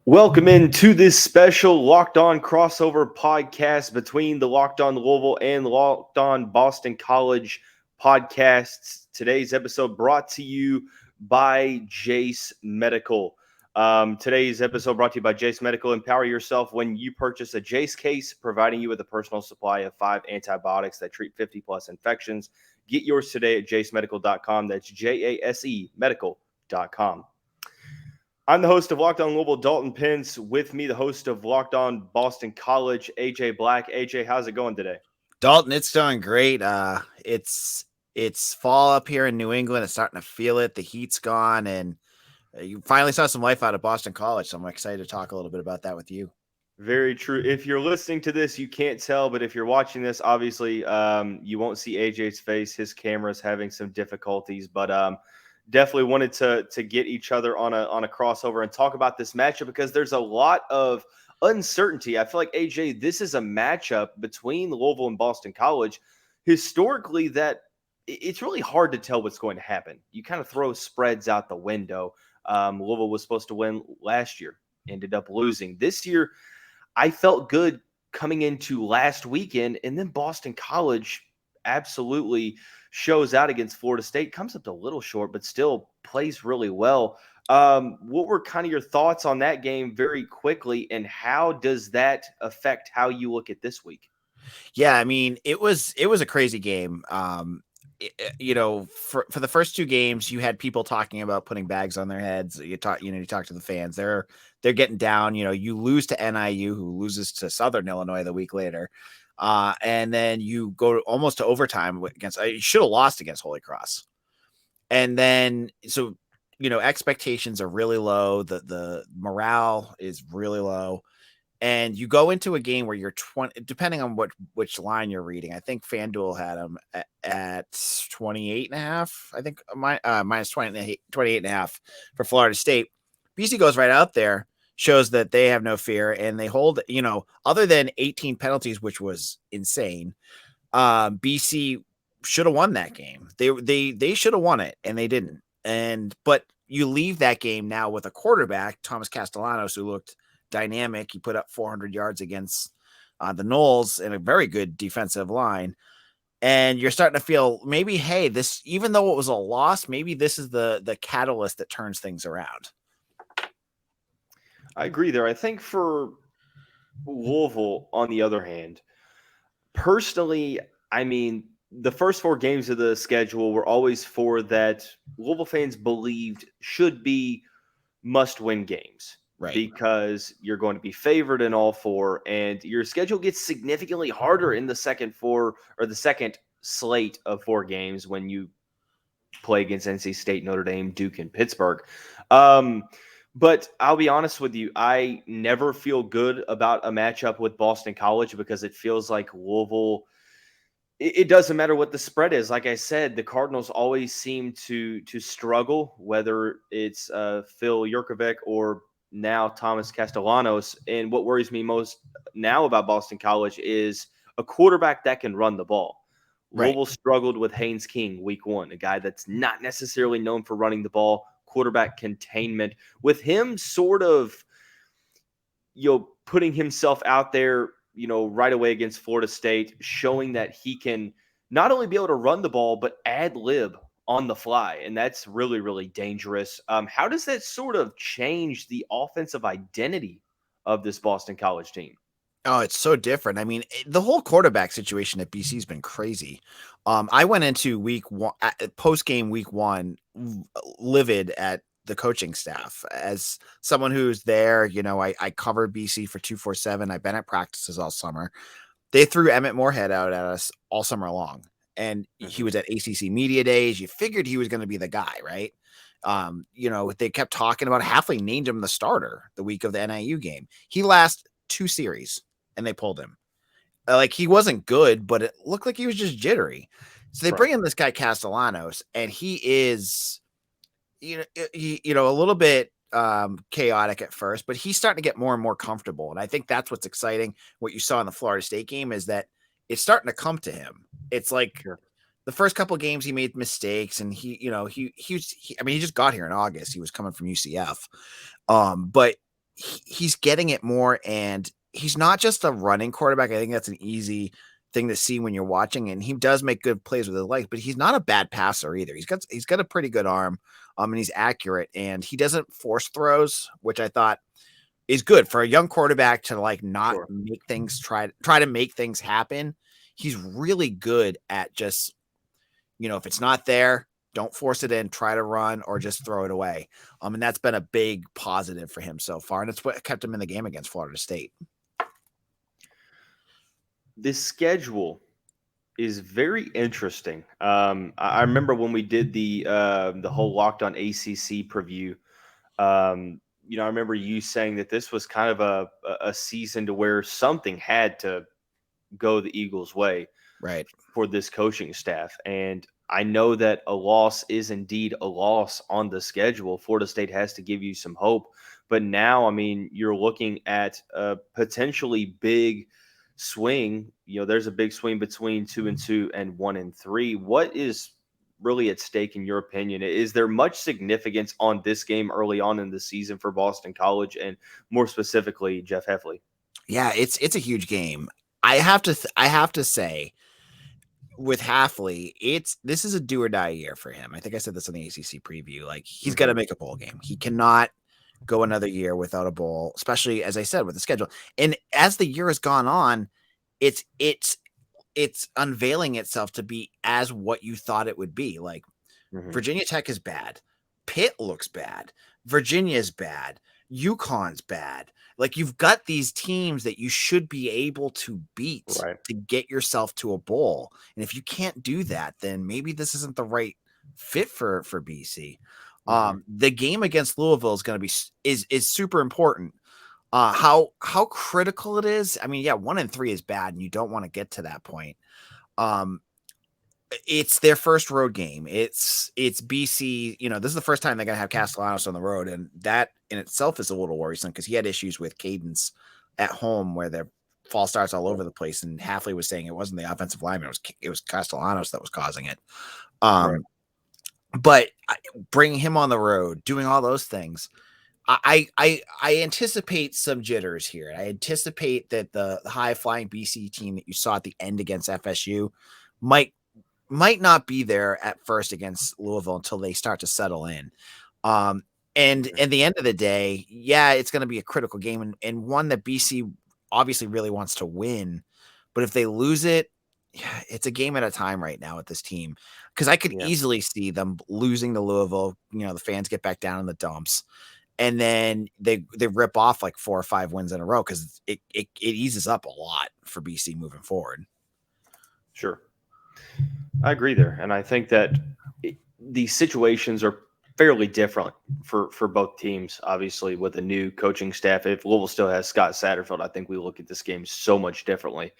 Welcome into this special Locked On crossover podcast between the Locked On Louisville and Locked On Boston College podcasts. Today's episode brought to you by Jase Medical. Today's episode brought to you by Jase Medical. Empower yourself when you purchase a Jase case, providing you with a personal supply of 5 antibiotics that treat 50-plus infections. Get yours today at jasemedical.com. That's JASE medical.com. I'm the host of Locked On Louisville, Dalton Pence. With me, the host of Locked On Boston College, AJ Black. AJ, how's it going today? Dalton, it's doing great. It's fall up here in New England. It's starting to feel it. The heat's gone, and you finally saw some life out of Boston College. So I'm excited to talk a little bit about that with you. Very true. If you're listening to this, you can't tell, but if you're watching this, obviously, you won't see AJ's face. His camera's having some difficulties, but definitely wanted to get each other on a crossover and talk about this matchup because there's a lot of uncertainty. I feel like, AJ, this is a matchup between Louisville and Boston College historically that it's really hard to tell what's going to happen. You kind of throw spreads out the window. Louisville was supposed to win last year, ended up losing. This year, I felt good coming into last weekend, and then Boston College absolutely shows out against Florida State, comes up a little short, but still plays really well. What were kind of your thoughts on that game very quickly, and how does that affect how you look at this week? Yeah, I mean, it was a crazy game. For the first two games, you had people talking about putting bags on their heads. You talk to the fans. They're getting down. You lose to NIU, who loses to Southern Illinois the week later. And then you go almost to overtime against, you should have lost against Holy Cross. And then, so, expectations are really low. The morale is really low. And you go into a game where you're 20, depending on which line you're reading. I think FanDuel had them at 28.5. I think minus 28.5 for Florida State. BC goes right out there, shows that they have no fear, and they hold, other than 18 penalties, which was insane. BC should have won that game. They should have won it, and they didn't. But you leave that game now with a quarterback, Thomas Castellanos, who looked dynamic. He put up 400 yards against the Knowles in a very good defensive line. And you're starting to feel maybe, hey, this, even though it was a loss, maybe this is the catalyst that turns things around. I agree there. I think for Louisville, on the other hand, personally, I mean, the first 4 games of the schedule were always 4 that Louisville fans believed should be must-win games. Right. Because you're going to be favored in all 4, and your schedule gets significantly harder in the second 4 or the second slate of 4 games when you play against NC State, Notre Dame, Duke, and Pittsburgh. But I'll be honest with you, I never feel good about a matchup with Boston College because it feels like Louisville. It doesn't matter what the spread is. Like I said, the Cardinals always seem to struggle, whether it's Phil Jurkovec or now Thomas Castellanos. And what worries me most now about Boston College is a quarterback that can run the ball. Right. Louisville struggled with Haynes King week 1, a guy that's not necessarily known for running the ball, quarterback containment. With him sort of, putting himself out there, right away against Florida State, showing that he can not only be able to run the ball, but ad-lib on the fly, and that's really, really dangerous. How does that sort of change the offensive identity of this Boston College team? Oh, it's so different. I mean, the whole quarterback situation at BC has been crazy. I went into week 1, post-game week 1, livid at the coaching staff. As someone who's there, I covered BC for 247. I've been at practices all summer. They threw Emmett Moorhead out at us all summer long. And he was at ACC Media Days. You figured he was going to be the guy, right? They kept talking about Hafley named him the starter the week of the NIU game. He last 2 series, and they pulled him. Like, he wasn't good, but it looked like he was just jittery. So they bring in this guy Castellanos, and he is, a little bit chaotic at first, but he's starting to get more and more comfortable. And I think that's what's exciting. What you saw in the Florida State game is that it's starting to come to him. It's like the first couple of games he made mistakes, and he just got here in August. He was coming from UCF. But he's getting it more, and he's not just a running quarterback. I think that's an easy thing to see when you're watching, and he does make good plays with his legs, but he's not a bad passer either. He's got a pretty good arm, and he's accurate, and he doesn't force throws, which I thought is good for a young quarterback to like not make things try to make things happen. He's really good at just, if it's not there, don't force it in, try to run or just throw it away. And that's been a big positive for him so far. And it's what kept him in the game against Florida State. This schedule is very interesting. I remember when we did the whole Locked On ACC preview. I remember you saying that this was kind of a season to where something had to go the Eagles' way, right, for this coaching staff. And I know that a loss is indeed a loss on the schedule. Florida State has to give you some hope. But now, I mean, you're looking at a potentially big swing. There's a big swing between 2-2 and 1-3. What is really at stake in your opinion? Is there much significance on this game early on in the season for Boston College and more specifically Jeff Hafley? Yeah, it's a huge game. I have to say, with Hafley, this is a do or die year for him. I think I said this in the ACC preview. Like, he's got to make a bowl game. He cannot go another year without a bowl, especially, as I said, with the schedule. And as the year has gone on, it's unveiling itself to be as what you thought it would be. Like, Virginia Tech is bad. Pitt looks bad. Virginia's bad. UConn's bad. Like, you've got these teams that you should be able to beat to get yourself to a bowl. And if you can't do that, then maybe this isn't the right fit for BC. The game against Louisville is going to be is super important. How critical it is. I mean, yeah, 1-3 is bad, and you don't want to get to that point. It's their first road game. It's BC. This is the first time they're going to have Castellanos on the road, and that in itself is a little worrisome because he had issues with cadence at home where their false starts all over the place. And Hafley was saying it wasn't the offensive lineman; it was Castellanos that was causing it. But bringing him on the road, doing all those things, I anticipate some jitters here. I anticipate that the high flying BC team that you saw at the end against FSU might not be there at first against Louisville until they start to settle in. And at the end of the day, yeah, it's going to be a critical game and one that BC obviously really wants to win. But if they lose it, it's a game at a time right now with this team. Because I could easily see them losing to Louisville. The fans get back down in the dumps. And then they rip off like 4 or 5 wins in a row because it eases up a lot for BC moving forward. Sure. I agree there. And I think that the situations are fairly different for both teams, obviously, with a new coaching staff. If Louisville still has Scott Satterfield, I think we look at this game so much differently.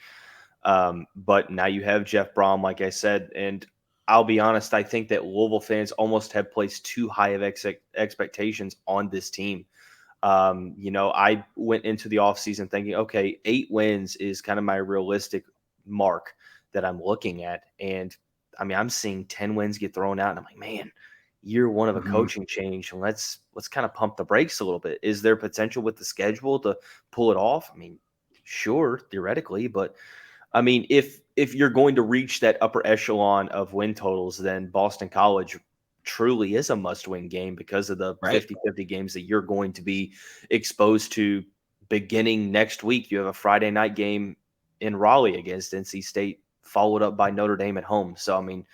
But now you have Jeff Brohm, like I said, and I'll be honest, I think that Louisville fans almost have placed too high of expectations on this team. I went into the offseason thinking, okay, 8 wins is kind of my realistic mark that I'm looking at. And I mean, I'm seeing 10 wins get thrown out, and I'm like, man, year one of a coaching change. Let's kind of pump the brakes a little bit. Is there potential with the schedule to pull it off? I mean, sure, theoretically, but I mean, if you're going to reach that upper echelon of win totals, then Boston College truly is a must-win game because of the 50-50 games that you're going to be exposed to beginning next week. You have a Friday night game in Raleigh against NC State, followed up by Notre Dame at home. So, I mean,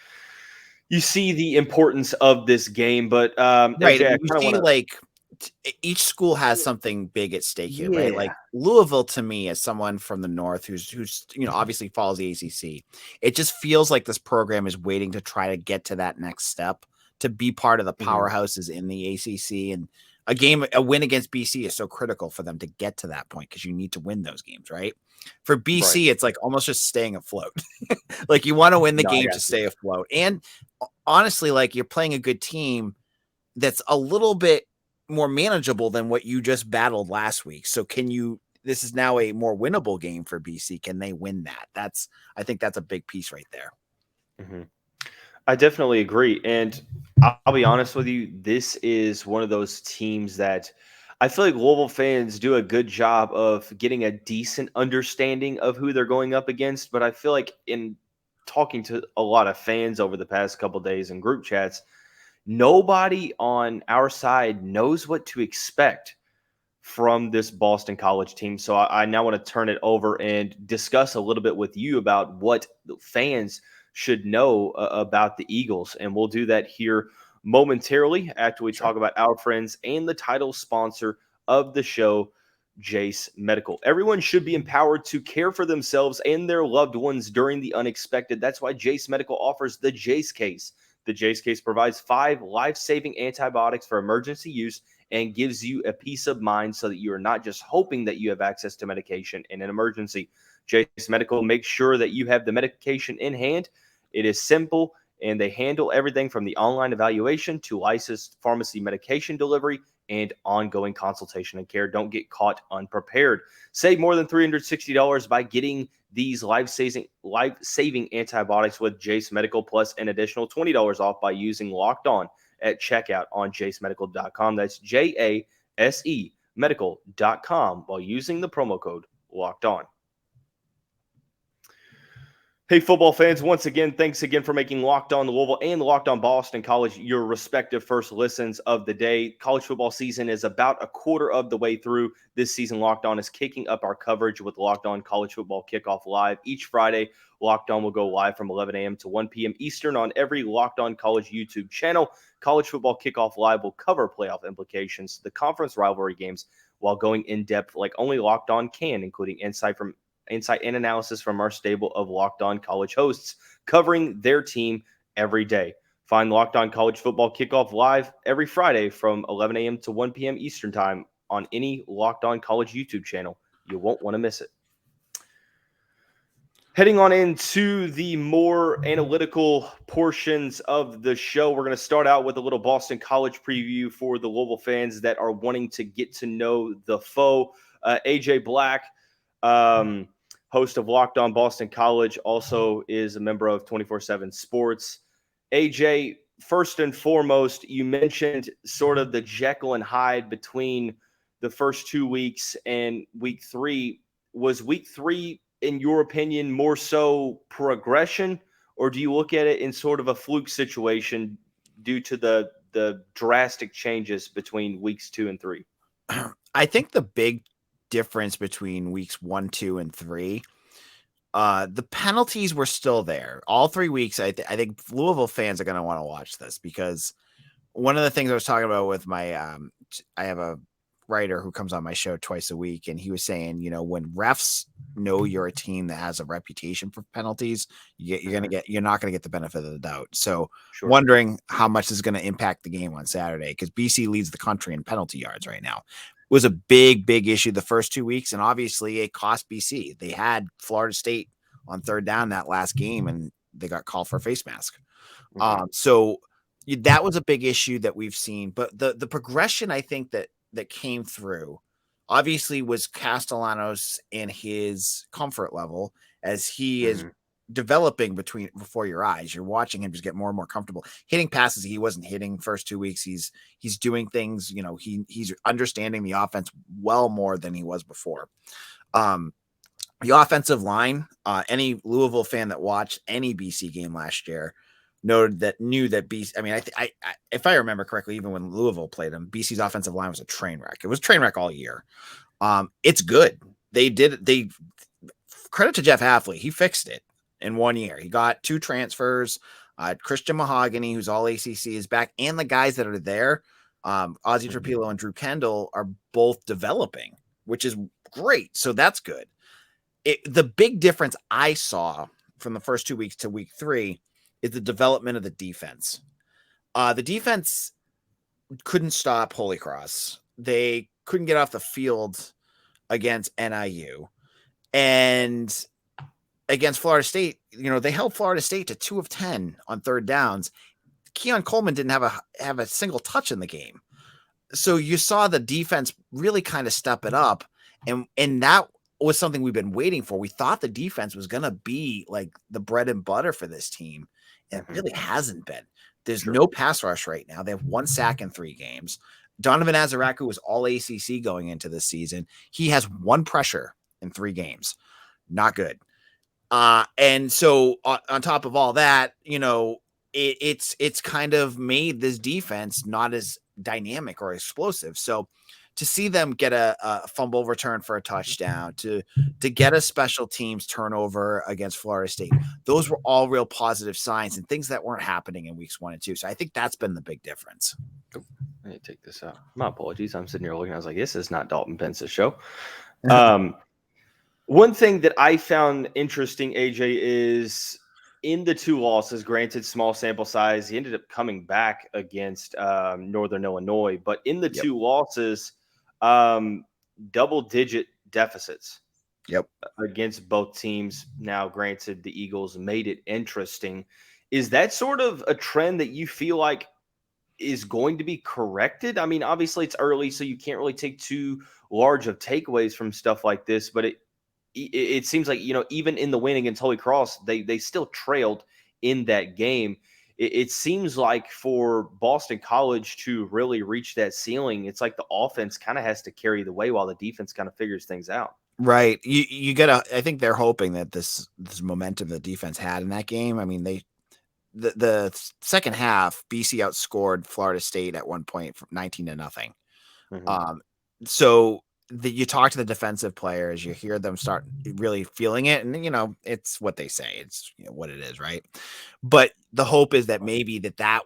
you see the importance of this game, but MJ, you see, like, each school has something big at stake here, right? Like Louisville, to me, as someone from the North who's obviously follows the ACC, it just feels like this program is waiting to try to get to that next step to be part of the powerhouses in the ACC. And a win against BC is so critical for them to get to that point because you need to win those games, right? For BC, it's like almost just staying afloat. Like, you want to win the game to stay afloat. And honestly, like, you're playing a good team that's a little bit more manageable than what you just battled last week. So this is now a more winnable game for BC. Can they win that? I think that's a big piece right there. I definitely agree. And I'll be honest with you, this is one of those teams that I feel like Louisville fans do a good job of getting a decent understanding of who they're going up against, but I feel like in talking to a lot of fans over the past couple days in group chats, nobody on our side knows what to expect from this Boston College team. So I now want to turn it over and discuss a little bit with you about what the fans should know about the Eagles. And we'll do that here momentarily after we talk about our friends and the title sponsor of the show, Jase Medical. Everyone should be empowered to care for themselves and their loved ones during the unexpected. That's why Jase Medical offers the Jase case. The Jase case provides 5 life-saving antibiotics for emergency use and gives you a peace of mind so that you are not just hoping that you have access to medication in an emergency. Jase Medical makes sure that you have the medication in hand. It is simple, and they handle everything from the online evaluation to licensed pharmacy medication delivery and ongoing consultation and care. Don't get caught unprepared. Save more than $360 by getting these life-saving antibiotics with Jase Medical, plus an additional $20 off by using Locked On at checkout on jasemedical.com. That's JASE medical.com while using the promo code Locked On. Hey, football fans, once again, thanks again for making Locked On Louisville and Locked On Boston College your respective first listens of the day. College football season is about a quarter of the way through. This season, Locked On is kicking up our coverage with Locked On College Football Kickoff Live. Each Friday, Locked On will go live from 11 a.m. to 1 p.m. Eastern on every Locked On College YouTube channel. College Football Kickoff Live will cover playoff implications, the conference rivalry games, while going in depth like only Locked On can, including insight and analysis from our stable of Locked On College hosts covering their team every day. Find Locked On College Football Kickoff Live every Friday from 11 a.m. to 1 p.m. Eastern Time on any Locked On College YouTube channel. You won't want to miss it. Heading on into the more analytical portions of the show, we're going to start out with a little Boston College preview for the Louisville fans that are wanting to get to know the foe. AJ Black, host of Locked On Boston College, also is a member of 24/7 Sports. AJ, first and foremost, you mentioned sort of the Jekyll and Hyde between the first 2 weeks and week 3. Was week 3, in your opinion, more so progression, or do you look at it in sort of a fluke situation due to the drastic changes between weeks 2 and 3? I think the big difference between weeks 1, 2, and 3, the penalties were still there all 3 weeks. I think Louisville fans are going to want to watch this, because one of the things I was talking about with my, I have a writer who comes on my show twice a week, and he was saying, when refs know you're a team that has a reputation for penalties, you're not going to get the benefit of the doubt. So Sure. Wondering how much this is going to impact the game on Saturday, because BC leads the country in penalty yards right now. Was a big issue the first 2 weeks, and obviously it cost BC. They had Florida State on third down that last game, and they got called for a face mask. Okay. So that was a big issue that we've seen. But the progression, I think, that came through, obviously, was Castellanos and his comfort level as he is developing before your eyes. You're watching him just get more and more comfortable hitting passes he wasn't hitting first 2 weeks. He's doing things, he's understanding the offense well more than he was before. The offensive line, any Louisville fan that watched any BC game last year knew that BC. I mean, if I remember correctly, even when Louisville played them, BC's offensive line was a train wreck. It was a train wreck all year. It's good. They credit to Jeff Hafley. He fixed it in 1 year. He got 2 transfers. Christian Mahogany, who's all ACC, is back, and the guys that are there, Ozzie Trapilo and Drew Kendall, are both developing, which is great. So that's good. The big difference I saw from the first 2 weeks to week 3 is the development of the defense. The defense couldn't stop Holy Cross. They couldn't get off the field against NIU. And against Florida State, they held Florida State to 2 of 10 on third downs. Keon Coleman didn't have a single touch in the game. So you saw the defense really kind of step it up. And that was something we've been waiting for. We thought the defense was going to be like the bread and butter for this team. And it really hasn't been. There's no pass rush right now. They have 1 sack in 3 games. Donovan Azaraku was all ACC going into this season. He has 1 pressure in 3 games. Not good. And so on top of all that, it's kind of made this defense not as dynamic or explosive. So to see them get a fumble return for a touchdown, to get a special teams turnover against Florida State, those were all real positive signs and things that weren't happening in weeks 1 and 2. So I think that's been the big difference. Let me take this out. My apologies. I'm sitting here looking. I was like, this is not Dalton Pence's show. One thing that I found interesting, AJ, is in the 2 losses, granted small sample size, he ended up coming back against Northern Illinois, but in the 2 losses, double-digit deficits against both teams. Now, granted, the Eagles made it interesting. Is that sort of a trend that you feel like is going to be corrected? I mean, obviously it's early, so you can't really take too large of takeaways from stuff like this, but it seems like, even in the win against Holy Cross, they still trailed in that game. It seems like for Boston College to really reach that ceiling, it's like the offense kind of has to carry the way while the defense kind of figures things out. Right. You gotta, I think they're hoping that this momentum the defense had in that game. I mean, the second half, BC outscored Florida State at one point from 19-0. Mm-hmm. So you talk to the defensive players, you hear them start really feeling it, and it's what they say, it's what it is, right? But the hope is that maybe that's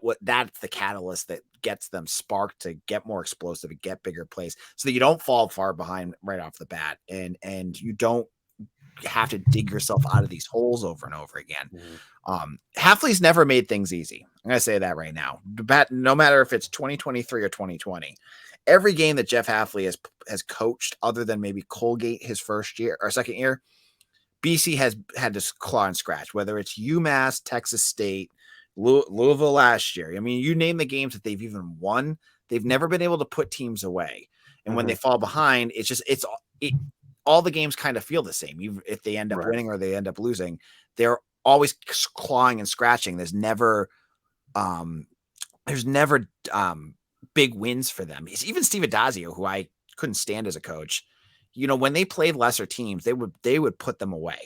the catalyst that gets them sparked to get more explosive and get bigger plays, so that you don't fall far behind right off the bat, and you don't have to dig yourself out of these holes over and over again. Mm-hmm. Hafley's never made things easy. I'm gonna say that right now. No matter if it's 2023 or 2020. Every game that Jeff Hafley has coached, other than maybe Colgate his first year or second year, BC has had to claw and scratch, whether it's UMass, Texas State, Louisville last year. I mean, you name the games that they've even won, they've never been able to put teams away. And when they fall behind, all the games kind of feel the same. If they end up winning or they end up losing, they're always clawing and scratching. There's never big wins for them. Even Steve Adazio, who I couldn't stand as a coach, when they played lesser teams, they would put them away.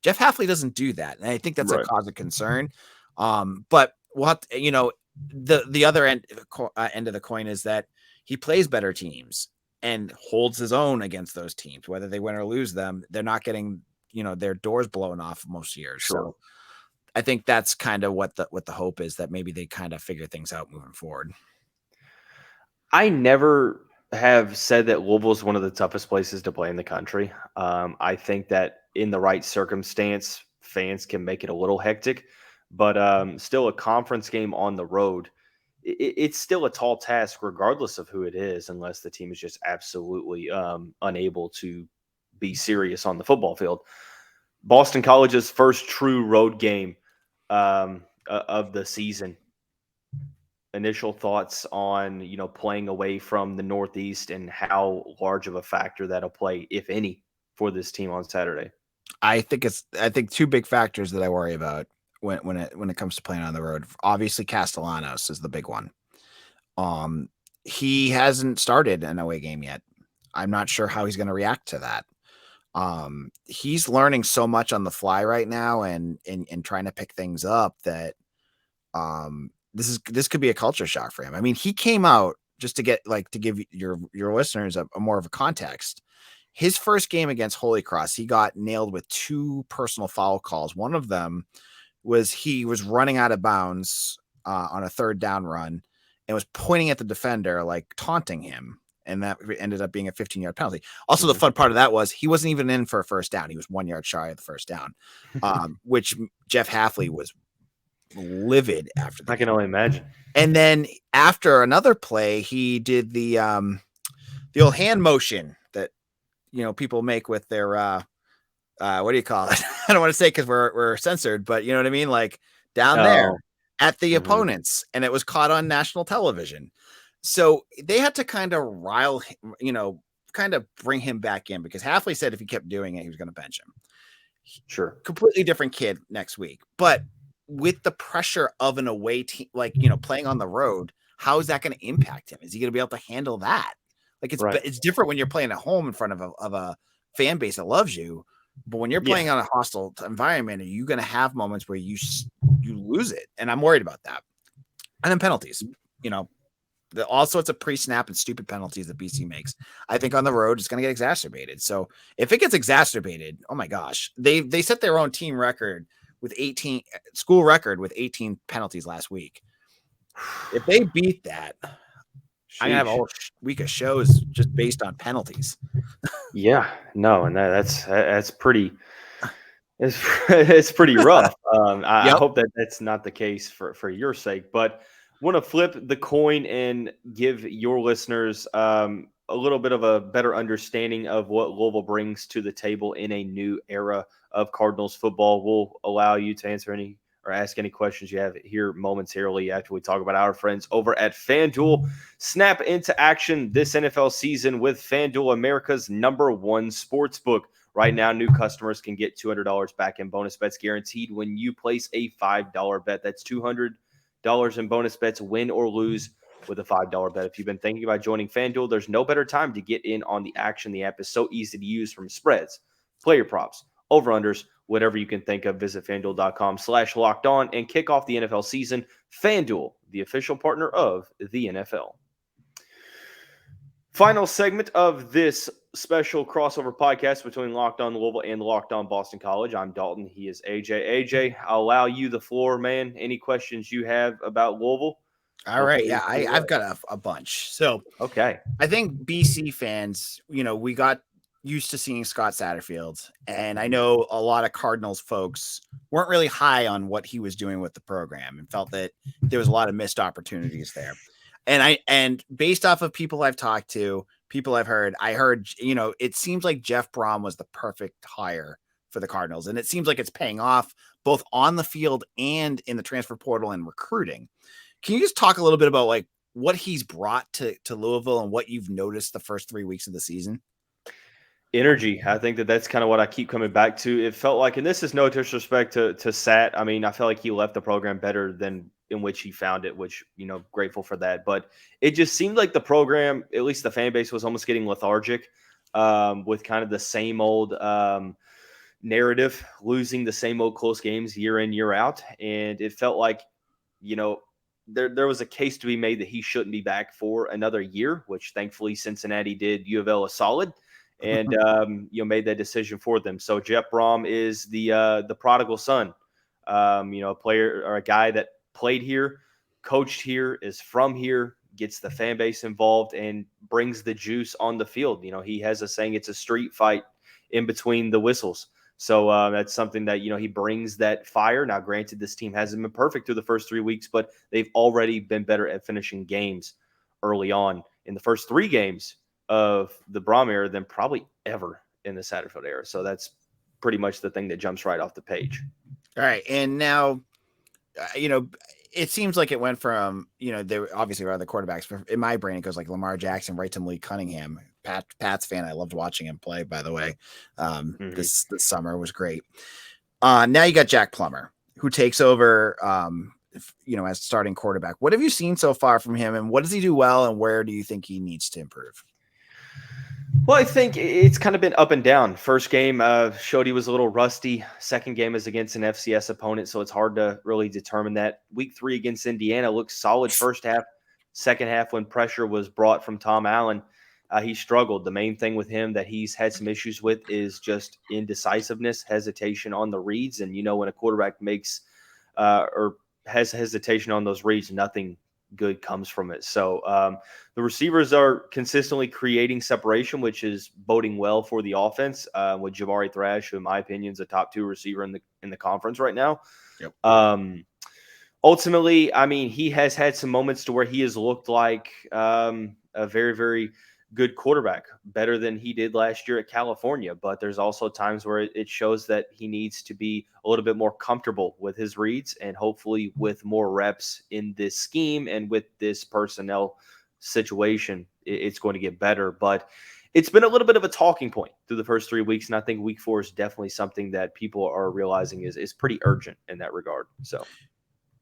Jeff Hafley doesn't do that, and I think that's a cause of concern. But what the other end of the coin is that he plays better teams and holds his own against those teams, whether they win or lose them. They're not getting their doors blown off most years. Sure. So I think that's kind of what the hope is, that maybe they kind of figure things out moving forward. I never have said that Louisville is one of the toughest places to play in the country. I think that in the right circumstance, fans can make it a little hectic, but still a conference game on the road, it's still a tall task regardless of who it is, unless the team is just absolutely unable to be serious on the football field. Boston College's first true road game of the season. Initial thoughts on, playing away from the Northeast and how large of a factor that'll play, if any, for this team on Saturday. I think 2 big factors that I worry about when it comes to playing on the road. Obviously, Castellanos is the big one. He hasn't started an away game yet. I'm not sure how he's going to react to that. He's learning so much on the fly right now and trying to pick things up that this could be a culture shock for him. I mean, he came out, just to give your listeners a more of a context. His first game against Holy Cross, he got nailed with 2 personal foul calls. One of them was he was running out of bounds on a 3rd down run and was pointing at the defender, like taunting him. And that ended up being a 15-yard penalty. Also, the fun part of that was he wasn't even in for a first down. He was 1 yard shy of the first down, which Jeff Hafley was livid after that. I can only imagine. And then after another play, he did the old hand motion that people make with their what do you call it? I don't want to say because we're censored, but you know what I mean, like down there at the opponents, and it was caught on national television. So they had to kind of kind of bring him back in, because Hafley said if he kept doing it, he was going to bench him. Sure. Completely different kid next week. But with the pressure of an away team, playing on the road, how is that going to impact him? Is he going to be able to handle that? Like it's different when you're playing at home in front of a fan base that loves you, but when you're playing on a hostile environment, are you going to have moments where you lose it? And I'm worried about that. And then penalties, all sorts of pre-snap and stupid penalties that BC makes. I think on the road it's going to get exacerbated. So if it gets exacerbated, oh my gosh, they set their own team record with 18 school record with 18 penalties last week. If they beat that, I'm gonna have a whole week of shows just based on penalties. Yeah, no, and that's pretty. It's pretty rough. I hope that that's not the case for your sake, but want to flip the coin and give your listeners a little bit of a better understanding of what Louisville brings to the table in a new era of Cardinals football. We'll allow you to answer any or ask any questions you have here momentarily after we talk about our friends over at FanDuel. Snap into action this NFL season with FanDuel, America's #1 sportsbook. Right now, new customers can get $200 back in bonus bets guaranteed when you place a $5 bet. That's $200 in bonus bets, win or lose, with a $5 bet. If you've been thinking about joining FanDuel, there's no better time to get in on the action. The app is so easy to use, from spreads, player props, over-unders, whatever you can think of. Visit FanDuel.com/lockedon and kick off the NFL season. FanDuel, the official partner of the NFL. Final segment of this special crossover podcast between Locked On Louisville and Locked On Boston College. I'm Dalton. He is AJ. AJ, I'll allow you the floor, man. Any questions you have about Louisville? All right. Yeah, I've got a bunch. So, okay. I think BC fans, we got used to seeing Scott Satterfield, and I know a lot of Cardinals folks weren't really high on what he was doing with the program and felt that there was a lot of missed opportunities there. And based off of people I've talked to, people I've heard, it seems like Jeff Brohm was the perfect hire for the Cardinals. And it seems like it's paying off both on the field and in the transfer portal and recruiting. Can you just talk a little bit about like what he's brought to Louisville and what you've noticed the first 3 weeks of the season? Energy. I think that's kind of what I keep coming back to. It felt like, and this is no disrespect to Sat. I mean, I felt like he left the program better than in which he found it, which, grateful for that. But it just seemed like the program, at least the fan base, was almost getting lethargic with kind of the same old narrative, losing the same old close games year in, year out. And it felt like, there was a case to be made that he shouldn't be back for another year, which thankfully Cincinnati did U of L a solid and made that decision for them. So Jeff Brohm is the prodigal son, a player or a guy that played here, coached here, is from here, gets the fan base involved, and brings the juice on the field. He has a saying, it's a street fight in between the whistles. So that's something that, he brings that fire. Now, granted, this team hasn't been perfect through the first 3 weeks, but they've already been better at finishing games early on in the first 3 games of the Brahm era than probably ever in the Satterfield era. So that's pretty much the thing that jumps right off the page. All right. And now, it seems like it went from, they were obviously other quarterbacks, but in my brain, it goes like Lamar Jackson right to Malik Cunningham. Pat's fan. I loved watching him play, by the way. This summer was great. Now you got Jack Plummer, who takes over, as starting quarterback. What have you seen so far from him, and what does he do well, and where do you think he needs to improve? Well, I think it's kind of been up and down. First game showed he was a little rusty. Second game is against an FCS opponent, so it's hard to really determine that. Week 3 against Indiana looked solid first half. Second half, when pressure was brought from Tom Allen, he struggled. The main thing with him that he's had some issues with is just indecisiveness, hesitation on the reads. And, when a quarterback makes or has hesitation on those reads, nothing good comes from it. So the receivers are consistently creating separation, which is boding well for the offense with Jamari Thrash, who in my opinion is a top 2 receiver in the conference right now. Yep. Ultimately, I mean, he has had some moments to where he has looked like a very, very good quarterback, better than he did last year at California. But there's also times where it shows that he needs to be a little bit more comfortable with his reads, and hopefully with more reps in this scheme and with this personnel situation, it's going to get better. But it's been a little bit of a talking point through the first 3 weeks. And I think week 4 is definitely something that people are realizing is pretty urgent in that regard. So,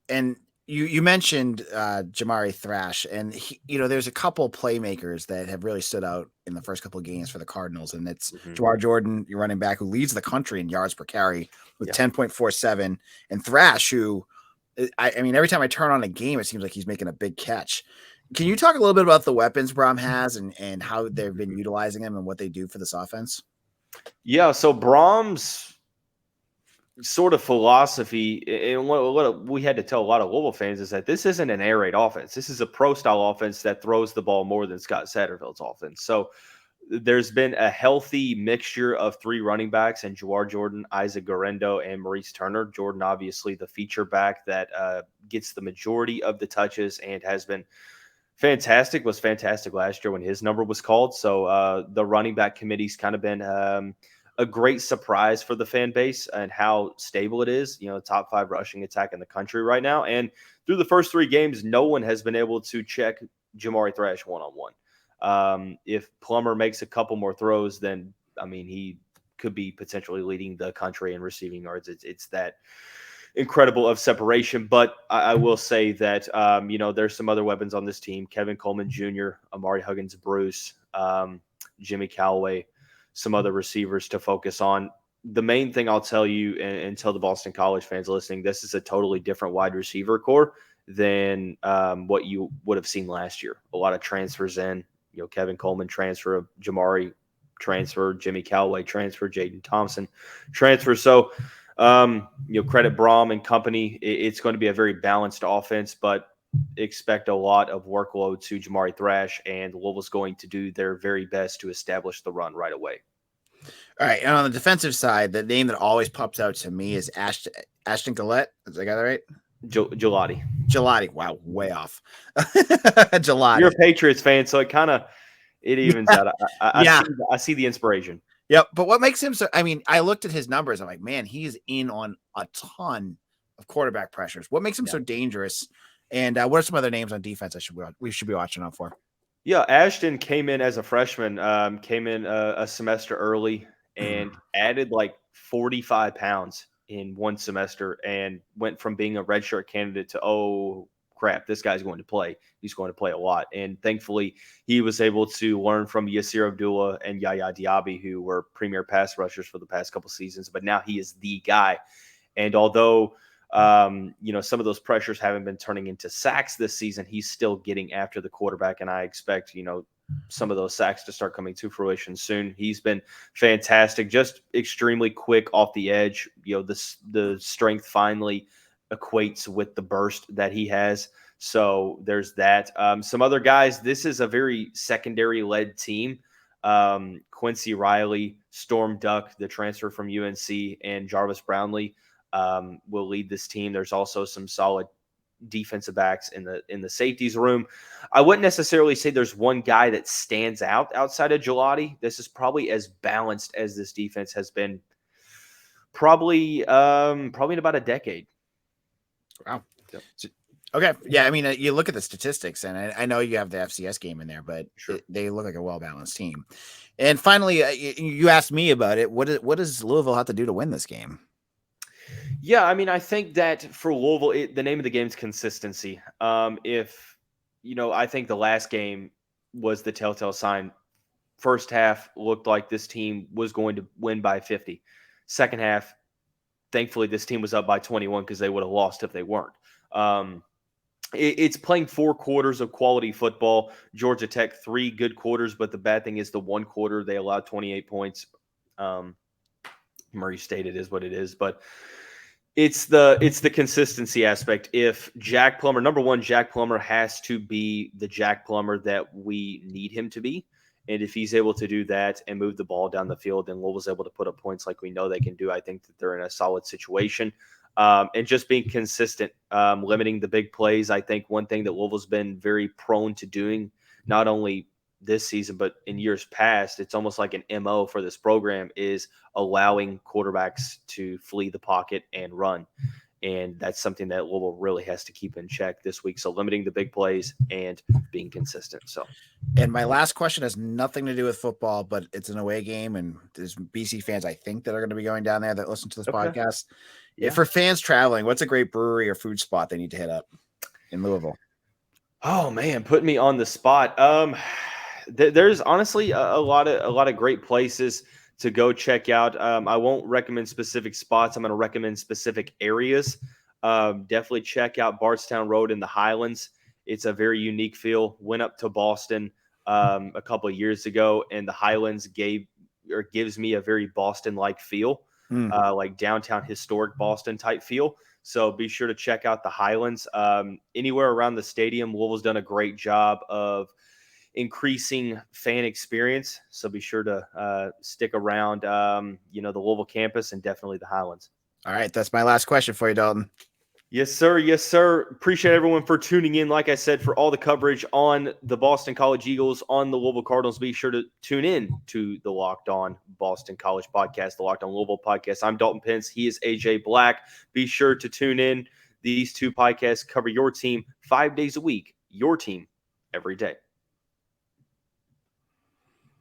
and You mentioned Jamari Thrash, and there's a couple playmakers that have really stood out in the first couple of games for the Cardinals, and it's Jawhar Jordan, your running back, who leads the country in yards per carry with 10.47, and Thrash, who I mean, every time I turn on a game, it seems like he's making a big catch. Can you talk a little bit about the weapons Brahm has and how they've been utilizing them and what they do for this offense? Yeah, so Brahm's sort of philosophy, and what we had to tell a lot of Louisville fans is that this isn't an air raid offense. This is a pro style offense that throws the ball more than Scott Satterfield's offense. So there's been a healthy mixture of three running backs and Jawhar Jordan, Isaac Garendo, and Maurice Turner. Jordan, obviously, the feature back that gets the majority of the touches and has been fantastic. Was fantastic last year when his number was called. So the running back committee's kind of been a great surprise for the fan base and how stable it is. Top 5 rushing attack in the country right now. And through the first 3 games, no one has been able to check Jamari Thrash one-on-one. If Plummer makes a couple more throws, then, I mean, he could be potentially leading the country in receiving yards. It's that incredible of separation. But I will say that, there's some other weapons on this team. Kevin Coleman Jr., Amari Huggins, Bruce, Jimmy Callaway, some other receivers to focus on. The main thing I'll tell you and tell the Boston College fans listening, this is a totally different wide receiver core than what you would have seen last year. A lot of transfers in, Kevin Coleman transfer, Jamari transfer, Jimmy Callaway transfer, Jaden Thompson transfer. So, credit Brahm and company. It's going to be a very balanced offense, but expect a lot of workload to Jamari Thrash, and Louisville's going to do their very best to establish the run right away. All right, and on the defensive side, the name that always pops out to me is Ashton Gillette. Is I got that right? Gelati. Wow, way off. Gelati. You're a Patriots fan, so it evens out. I see the inspiration. Yep, but what makes him so? I mean, I looked at his numbers. I'm like, man, he's in on a ton of quarterback pressures. What makes him so dangerous? And what are some other names on defense we should be watching out for? Yeah, Ashton came in as a freshman, came in a semester early and added like 45 pounds in one semester and went from being a redshirt candidate to, oh, crap, this guy's going to play. He's going to play a lot. And thankfully, he was able to learn from Yasir Abdullah and Yaya Diaby, who were premier pass rushers for the past couple seasons. But now he is the guy. And although some of those pressures haven't been turning into sacks this season, he's still getting after the quarterback, and I expect some of those sacks to start coming to fruition soon. He's been fantastic, just extremely quick off the edge. The strength finally equates with the burst that he has. So there's that. Some other guys, this is a very secondary led team. Quincy Riley, Storm Duck, the transfer from UNC, and Jarvis Brownlee will lead this team. There's also some solid defensive backs in the safeties room. I wouldn't necessarily say there's one guy that stands out outside of Gelati. This is probably as balanced as this defense has been probably in about a decade. Wow. Yep. Okay. Yeah. I mean, you look at the statistics, and I know you have the FCS game in there, but sure, they look like a well-balanced team. And finally, you asked me about it. What does Louisville have to do to win this game? Yeah, I mean, I think that for Louisville, the name of the game is consistency. I think the last game was the telltale sign. First half looked like this team was going to win by 50. Second half, thankfully, this team was up by 21 because they would have lost if they weren't. It's playing 4 quarters of quality football. Georgia Tech, 3 good quarters, but the bad thing is the 1 quarter they allowed 28 points. Murray State, it is what it is, but it's the consistency aspect. If Jack Plummer, number one, Jack Plummer has to be the Jack Plummer that we need him to be. And if he's able to do that and move the ball down the field, then Louisville's able to put up points like we know they can do. I think that they're in a solid situation. And just being consistent, limiting the big plays. I think one thing that Louisville's been very prone to doing, not only this season, but in years past, it's almost like an MO for this program, is allowing quarterbacks to flee the pocket and run. And that's something that Louisville really has to keep in check this week. So limiting the big plays and being consistent. And my last question has nothing to do with football, but it's an away game, and there's BC fans, I think, that are going to be going down there that listen to this podcast. Yeah. For fans traveling, what's a great brewery or food spot they need to hit up? in Louisville? Oh man, put me on the spot. There's honestly a lot of great places to go check out. I won't recommend specific spots. I'm going to recommend specific areas. Definitely check out Bardstown Road in the Highlands. It's a very unique feel. Went up to Boston a couple of years ago, and the Highlands gives me a very Boston-like feel, like downtown historic Boston type feel. So be sure to check out the Highlands. Anywhere around the stadium, Louisville's done a great job of increasing fan experience. So be sure to stick around, the Louisville campus and definitely the Highlands. All right, that's my last question for you, Dalton. Yes, sir. Yes, sir. Appreciate everyone for tuning in. Like I said, for all the coverage on the Boston College Eagles, on the Louisville Cardinals, be sure to tune in to the Locked On Boston College podcast, the Locked On Louisville podcast. I'm Dalton Pence. He is AJ Black. Be sure to tune in. These two podcasts cover your team 5 days a week, your team every day.